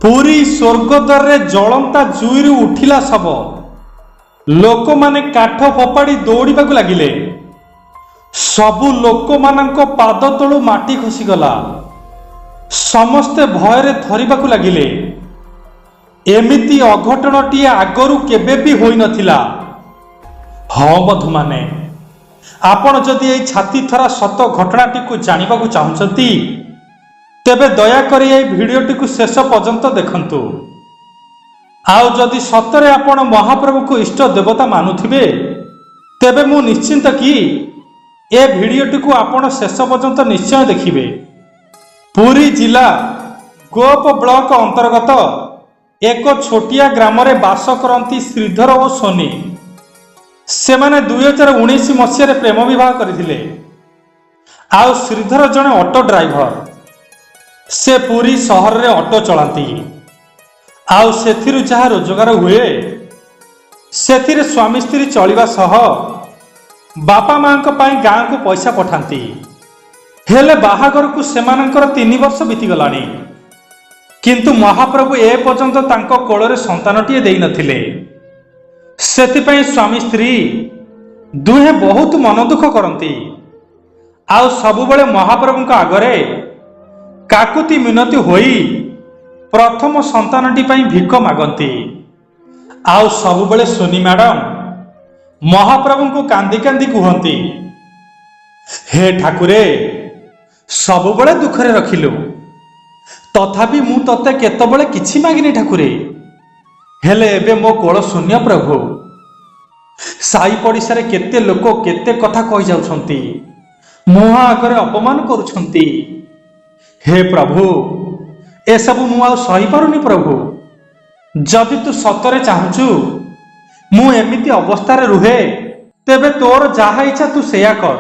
ପୁରୀ ସ୍ୱର୍ଗଦ୍ୱାରରେ ଜଳନ୍ତା ଜୁଇରୁ ଉଠିଲା ଶବ। ଲୋକମାନେ କାଠ ଫୋପାଡ଼ି ଦୌଡ଼ିବାକୁ ଲାଗିଲେ। ସବୁ ଲୋକମାନଙ୍କ ପାଦ ତଳୁ ମାଟି ଖସିଗଲା। ସମସ୍ତେ ଭୟରେ ଥରିବାକୁ ଲାଗିଲେ। ଏମିତି ଅଘଟଣଟିଏ ଆଗରୁ କେବେ ବି ହୋଇନଥିଲା। ହଁ ବନ୍ଧୁମାନେ, ଆପଣ ଯଦି ଏହି ଛାତିଥରା ସତ ଘଟଣାଟିକୁ ଜାଣିବାକୁ ଚାହୁଁଛନ୍ତି, ତେବେ ଦୟାକରି ଏହି ଭିଡ଼ିଓଟିକୁ ଶେଷ ପର୍ଯ୍ୟନ୍ତ ଦେଖନ୍ତୁ। ଆଉ ଯଦି ସତରେ ଆପଣ ମହାପ୍ରଭୁଙ୍କୁ ଇଷ୍ଟ ଦେବତା ମାନୁଥିବେ, ତେବେ ମୁଁ ନିଶ୍ଚିନ୍ତ କି ଏ ଭିଡ଼ିଓଟିକୁ ଆପଣ ଶେଷ ପର୍ଯ୍ୟନ୍ତ ନିଶ୍ଚୟ ଦେଖିବେ। ପୁରୀ ଜିଲ୍ଲା ଗୋପ ବ୍ଲକ ଅନ୍ତର୍ଗତ ଏକ ଛୋଟିଆ ଗ୍ରାମରେ ବାସ କରନ୍ତି ଶ୍ରୀଧର ଓ ସୋନି। ସେମାନେ 2019 ମସିହାରେ ପ୍ରେମ ବିବାହ କରିଥିଲେ। ଆଉ ଶ୍ରୀଧର ଜଣେ ଅଟୋ ଡ୍ରାଇଭର। ସେ ପୁରୀ ସହରରେ ଅଟୋ ଚଳାନ୍ତି। ଆଉ ସେଥିରୁ ଯାହା ରୋଜଗାର ହୁଏ, ସେଥିରେ ସ୍ୱାମୀ ସ୍ତ୍ରୀ ଚଳିବା ସହ ବାପା ମାଙ୍କ ପାଇଁ ଗାଁକୁ ପଇସା ପଠାନ୍ତି। ହେଲେ ବାହାଘରକୁ ସେମାନଙ୍କର 3 ବର୍ଷ ବିତିଗଲାଣି, କିନ୍ତୁ ମହାପ୍ରଭୁ ଏ ପର୍ଯ୍ୟନ୍ତ ତାଙ୍କ କୋଳରେ ସନ୍ତାନଟିଏ ଦେଇନଥିଲେ। ସେଥିପାଇଁ ସ୍ୱାମୀ ସ୍ତ୍ରୀ ଦୁହେଁ ବହୁତ ମନ ଦୁଃଖ କରନ୍ତି। ଆଉ ସବୁବେଳେ ମହାପ୍ରଭୁଙ୍କ ଆଗରେ କାକୁତି ମିନତି ହୋଇ ପ୍ରଥମ ସନ୍ତାନଟି ପାଇଁ ଭିକ ମାଗନ୍ତି। ଆଉ ସବୁବେଳେ ସୋନି ମ୍ୟାଡାମ ମହାପ୍ରଭୁଙ୍କୁ କାନ୍ଦି କାନ୍ଦି କୁହନ୍ତି, ହେ ଠାକୁରେ, ସବୁବେଳେ ଦୁଃଖରେ ରଖିଲୁ, ତଥାପି ମୁଁ ତତେ କେତେବେଳେ କିଛି ମାଗିନି ଠାକୁରେ। ହେଲେ ଏବେ ମୋ କୋଳ ଶୂନ୍ୟ ପ୍ରଭୁ। ସାଇ ପଡ଼ିଶାରେ କେତେ ଲୋକ କେତେ କଥା କହିଯାଉଛନ୍ତି, ମୁହଁ ଆଗରେ ଅପମାନ କରୁଛନ୍ତି। ହେ ପ୍ରଭୁ, ଏସବୁ ମୁଁ ଆଉ ସହିପାରୁନି ପ୍ରଭୁ। ଯଦି ତୁ ସତରେ ଚାହୁଁଛୁ ମୁଁ ଏମିତି ଅବସ୍ଥାରେ ରୁହେ, ତେବେ ତୋର ଯାହା ଇଚ୍ଛା ତୁ ସେଇଆ କର,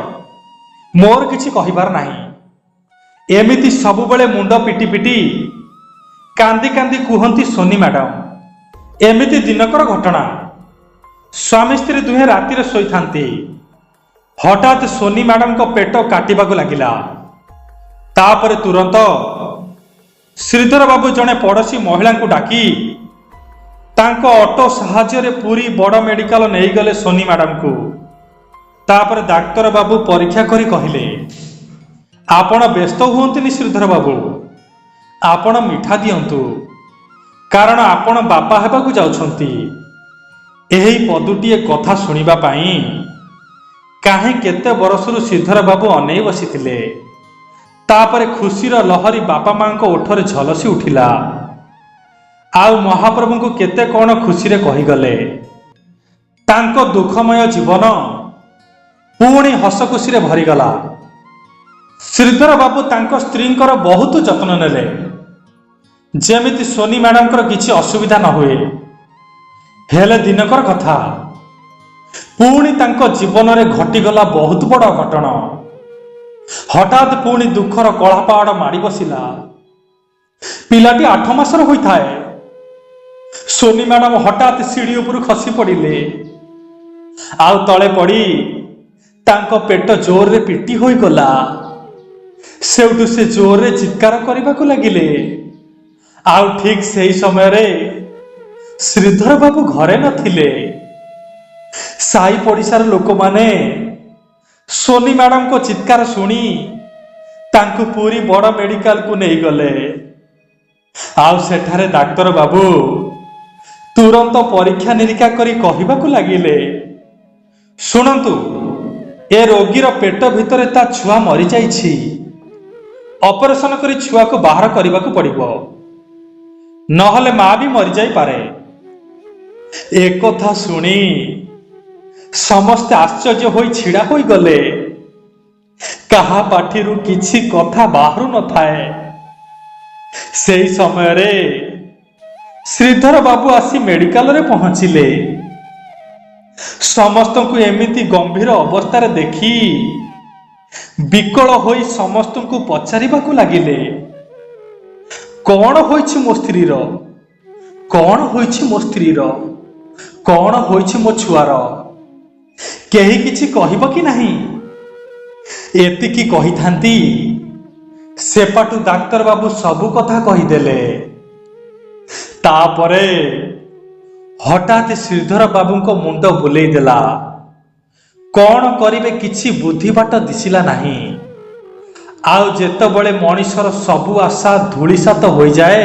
ମୋର କିଛି କହିବାର ନାହିଁ। ଏମିତି ସବୁବେଳେ ମୁଣ୍ଡ ପିଟି ପିଟି କାନ୍ଦି କାନ୍ଦି କୁହନ୍ତି ସୋନି ମ୍ୟାଡାମ। ଏମିତି ଦିନକର ଘଟଣା। ସ୍ୱାମୀ ସ୍ତ୍ରୀ ଦୁହେଁ ରାତିରେ ଶୋଇଥାନ୍ତି। ହଠାତ୍ ସୋନି ମ୍ୟାଡାମଙ୍କ ପେଟ କାଟିବାକୁ ଲାଗିଲା। ତାପରେ ତୁରନ୍ତ ଶ୍ରୀଧର ବାବୁ ଜଣେ ପଡ଼ୋଶୀ ମହିଳାଙ୍କୁ ଡାକି ତାଙ୍କ ଅଟୋ ସାହାଯ୍ୟରେ ପୁରୀ ବଡ଼ ମେଡିକାଲ ନେଇଗଲେ ସୋନି ମ୍ୟାଡାମଙ୍କୁ। ତାପରେ ଡାକ୍ତର ବାବୁ ପରୀକ୍ଷା କରି କହିଲେ, ଆପଣ ବ୍ୟସ୍ତ ହୁଅନ୍ତୁନି ଶ୍ରୀଧର ବାବୁ, ଆପଣ ମିଠା ଦିଅନ୍ତୁ, କାରଣ ଆପଣ ବାପା ହେବାକୁ ଯାଉଛନ୍ତି। ଏହି ପଦୁଟିଏ କଥା ଶୁଣିବା ପାଇଁ କାହିଁ କେତେ ବର୍ଷରୁ ଶ୍ରୀଧର ବାବୁ ଅନେଇ ବସିଥିଲେ। ତାପରେ ଖୁସିର ଲହରୀ ବାପା ମାଙ୍କ ଓଠରେ ଝଲସି ଉଠିଲା। ଆଉ ମହାପ୍ରଭୁଙ୍କୁ କେତେ କଣ ଖୁସିରେ କହିଗଲେ। ତାଙ୍କ ଦୁଃଖମୟ ଜୀବନ ପୁଣି ହସ ଖୁସିରେ ଭରିଗଲା। ଶ୍ରୀଧର ବାବୁ ତାଙ୍କ ସ୍ତ୍ରୀଙ୍କର ବହୁତ ଯତ୍ନ ନେଲେ, ଯେମିତି ସୋନି ମ୍ୟାଡାମଙ୍କର କିଛି ଅସୁବିଧା ନ ହୁଏ। ହେଲେ ଦିନକର କଥା, ପୁଣି ତାଙ୍କ ଜୀବନରେ ଘଟିଗଲା ବହୁତ ବଡ଼ ଘଟଣା। ହଠାତ୍ ପୁଣି ଦୁଃଖର କଳା ପାହାଡ଼ ମାଡ଼ି ବସିଲା। ପିଲାଟି 8 ମାସର ହୋଇଥାଏ। ସୋନି ମ୍ୟାଡାମ ହଠାତ୍ ସିଡ଼ି ଉପରୁ ଖସି ପଡ଼ିଲେ। ଆଉ ତଳେ ପଡ଼ି ତାଙ୍କ ପେଟ ଜୋରରେ ପିଟି ହୋଇଗଲା। ସେଉଠୁ ସେ ଜୋରରେ ଚିତ୍କାର କରିବାକୁ ଲାଗିଲେ। ଆଉ ଠିକ୍ ସେହି ସମୟରେ ଶ୍ରୀଧର ବାବୁ ଘରେ ନଥିଲେ। ସାଇ ପଡ଼ିଶାର ଲୋକମାନେ ସୋନି ମ୍ୟାଡାମଙ୍କ ଚିତ୍କାର ଶୁଣି ତାଙ୍କୁ ପୁରୀ ବଡ଼ ମେଡିକାଲକୁ ନେଇଗଲେ। ଆଉ ସେଠାରେ ଡାକ୍ତର ବାବୁ ତୁରନ୍ତ ପରୀକ୍ଷା ନିରୀକ୍ଷା କରି କହିବାକୁ ଲାଗିଲେ, ଶୁଣନ୍ତୁ, ଏ ରୋଗୀର ପେଟ ଭିତରେ ତା ଛୁଆ ମରିଯାଇଛି। ଅପରେସନ କରି ଛୁଆକୁ ବାହାର କରିବାକୁ ପଡ଼ିବ, ନହେଲେ ମା ବି ମରିଯାଇପାରେ। ଏକଥା ଶୁଣି ସମସ୍ତେ ଆଶ୍ଚର୍ଯ୍ୟ ହୋଇ ଛିଡ଼ା ହୋଇଗଲେ। କାହା ପାଟିରୁ କିଛି କଥା ବାହାରୁ ନଥାଏ। ସେହି ସମୟରେ ଶ୍ରୀଧର ବାବୁ ଆସି ମେଡିକାଲରେ ପହଞ୍ଚିଲେ। ସମସ୍ତଙ୍କୁ ଏମିତି ଗମ୍ଭୀର ଅବସ୍ଥାରେ ଦେଖି ବିକଳ ହୋଇ ସମସ୍ତଙ୍କୁ ପଚାରିବାକୁ ଲାଗିଲେ, କଣ ହୋଇଛି ମୋ ସ୍ତ୍ରୀର? କଣ ହୋଇଛି ମୋ ସ୍ତ୍ରୀର? କଣ ହୋଇଛି ମୋ ଛୁଆର? କେହି କିଛି କହିବ କି ନାହିଁ? ଏତିକି କହିଥାନ୍ତି, ସେପାଟୁ ଡାକ୍ତର ବାବୁ ସବୁ କଥା କହିଦେଲେ। ତାପରେ ହଠାତ୍ ଶ୍ରୀଧର ବାବୁଙ୍କ ମୁଣ୍ଡ ବୁଲେଇ ଦେଲା। କଣ କରିବେ କିଛି ବୁଦ୍ଧି ବାଟ ଦିଶିଲା ନାହିଁ। ଆଉ ଯେତେବେଳେ ମଣିଷର ସବୁ ଆଶା ଧୂଳିସାତ ହୋଇଯାଏ,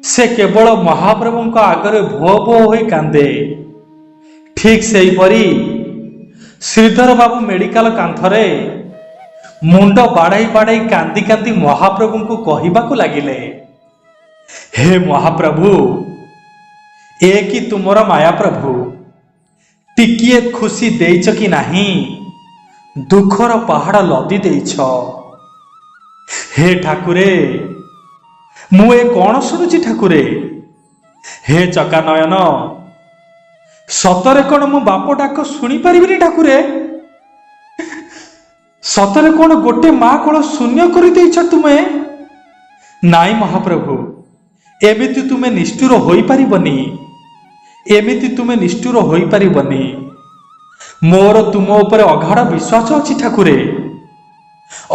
ସେ କେବଳ ମହାପ୍ରଭୁଙ୍କ ଆଗରେ ଭୋ ଭୋ ହୋଇ କାନ୍ଦେ। ଠିକ୍ ସେହିପରି ଶ୍ରୀଧର ବାବୁ ମେଡିକାଲ କାନ୍ଥରେ ମୁଣ୍ଡ ବାଡ଼ାଇ ବାଡ଼ାଇ କାନ୍ଦି କାନ୍ଦି ମହାପ୍ରଭୁଙ୍କୁ କହିବାକୁ ଲାଗିଲେ, ହେ ମହାପ୍ରଭୁ, ଏ କି ତୁମର ମାୟା ପ୍ରଭୁ, ଟିକିଏ ଖୁସି ଦେଇଛ କି ନାହିଁ? ଦୁଃଖର ପାହାଡ଼ ଲଦି ଦେଇଛ। ହେ ଠାକୁରେ, ମୁଁ ଏ କଣ ଶୁଣୁଛି ଠାକୁରେ? ହେ ଚକା ନୟନ, ସତରେ କଣ ମୁଁ ବାପ ଡାକ ଶୁଣିପାରିବିନି ଠାକୁରେ? ସତରେ କଣ ଗୋଟେ ମା କୋଳ ଶୂନ୍ୟ କରିଦେଇଛ ତୁମେ? ନାଇଁ ମହାପ୍ରଭୁ, ଏମିତି ତୁମେ ନିଷ୍ଠୁର ହୋଇପାରିବନି, ଏମିତି ତୁମେ ନିଷ୍ଠୁର ହୋଇପାରିବନି। ମୋର ତୁମ ଉପରେ ଅଗାଢ଼ ବିଶ୍ୱାସ ଅଛି ଠାକୁରେ,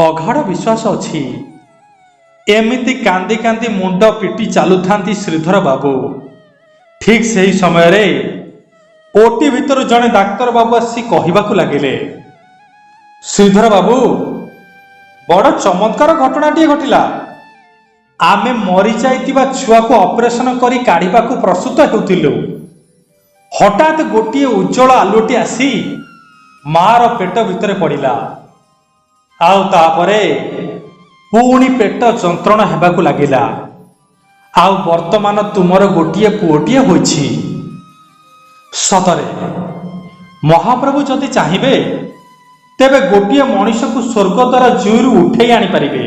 ଅଗାଢ଼ ବିଶ୍ୱାସ ଅଛି। ଏମିତି କାନ୍ଦି କାନ୍ଦି ମୁଣ୍ଡ ପିଟି ଚାଲୁଥାନ୍ତି ଶ୍ରୀଧର ବାବୁ। ଠିକ୍ ସେହି ସମୟରେ ଓଟି ଭିତରୁ ଜଣେ ଡାକ୍ତର ବାବୁ ଆସି କହିବାକୁ ଲାଗିଲେ, ଶ୍ରୀଧର ବାବୁ, ବଡ଼ ଚମତ୍କାର ଘଟଣାଟିଏ ଘଟିଲା। ଆମେ ମରିଯାଇଥିବା ଛୁଆକୁ ଅପରେସନ କରି କାଢ଼ିବାକୁ ପ୍ରସ୍ତୁତ ହେଉଥିଲୁ। ହଠାତ୍ ଗୋଟିଏ ଉଜ୍ଜଳ ଆଲୁଅଟି ଆସି ମାର ପେଟ ଭିତରେ ପଡ଼ିଲା। ଆଉ ତାପରେ ପୁଣି ପେଟ ଯନ୍ତ୍ରଣା ହେବାକୁ ଲାଗିଲା। ଆଉ ବର୍ତ୍ତମାନ ତୁମର ଗୋଟିଏ ପୁଅଟିଏ ହୋଇଛି। ସତରେ ମହାପ୍ରଭୁ ଯଦି ଚାହିଁବେ ତେବେ ଗୋଟିଏ ମଣିଷକୁ ସ୍ୱର୍ଗ ଦ୍ୱାରା ଜୁଇରୁ ଉଠେଇ ଆଣିପାରିବେ।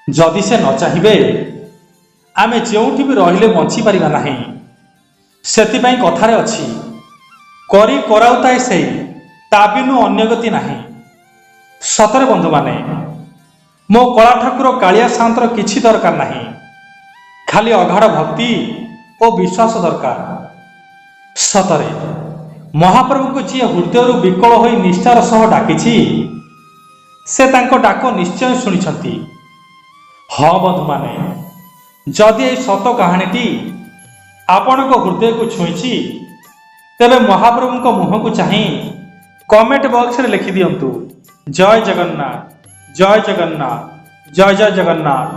ଯଦି ସେ ନ ଚାହିଁବେ, ଆମେ ଯେଉଁଠି ବି ରହିଲେ ବଞ୍ଚିପାରିବା ନାହିଁ। ସେଥିପାଇଁ କଥାରେ ଅଛି, କରି କରାଉଥାଏ ସେଇ, ତା ବିନୁ ଅନ୍ୟ ଗତି ନାହିଁ। ସତରେ ବନ୍ଧୁମାନେ, ମୋ କଳା ଠାକୁର କାଳିଆ ସାଆନ୍ତର କିଛି ଦରକାର ନାହିଁ, ଖାଲି ଅଗାଢ଼ ଭକ୍ତି ଓ ବିଶ୍ୱାସ ଦରକାର। ସତରେ ମହାପ୍ରଭୁଙ୍କୁ ଯିଏ ହୃଦୟରୁ ବିକଳ ହୋଇ ନିଷ୍ଠାର ସହ ଡାକିଛି, ସେ ତାଙ୍କ ଡାକ ନିଶ୍ଚୟ ଶୁଣିଛନ୍ତି। ହଁ ବନ୍ଧୁମାନେ, ଯଦି ଏହି ସତ କାହାଣୀଟି ଆପଣଙ୍କ ହୃଦୟକୁ ଛୁଇଁଛି, ତେବେ ମହାପ୍ରଭୁଙ୍କ ମୁହଁକୁ ଚାହିଁ କମେଣ୍ଟ ବକ୍ସରେ ଲେଖିଦିଅନ୍ତୁ, ଜୟ ଜଗନ୍ନାଥ, ଜୟ ଜଗନ୍ନାଥ, ଜୟ ଜୟ ଜଗନ୍ନାଥ।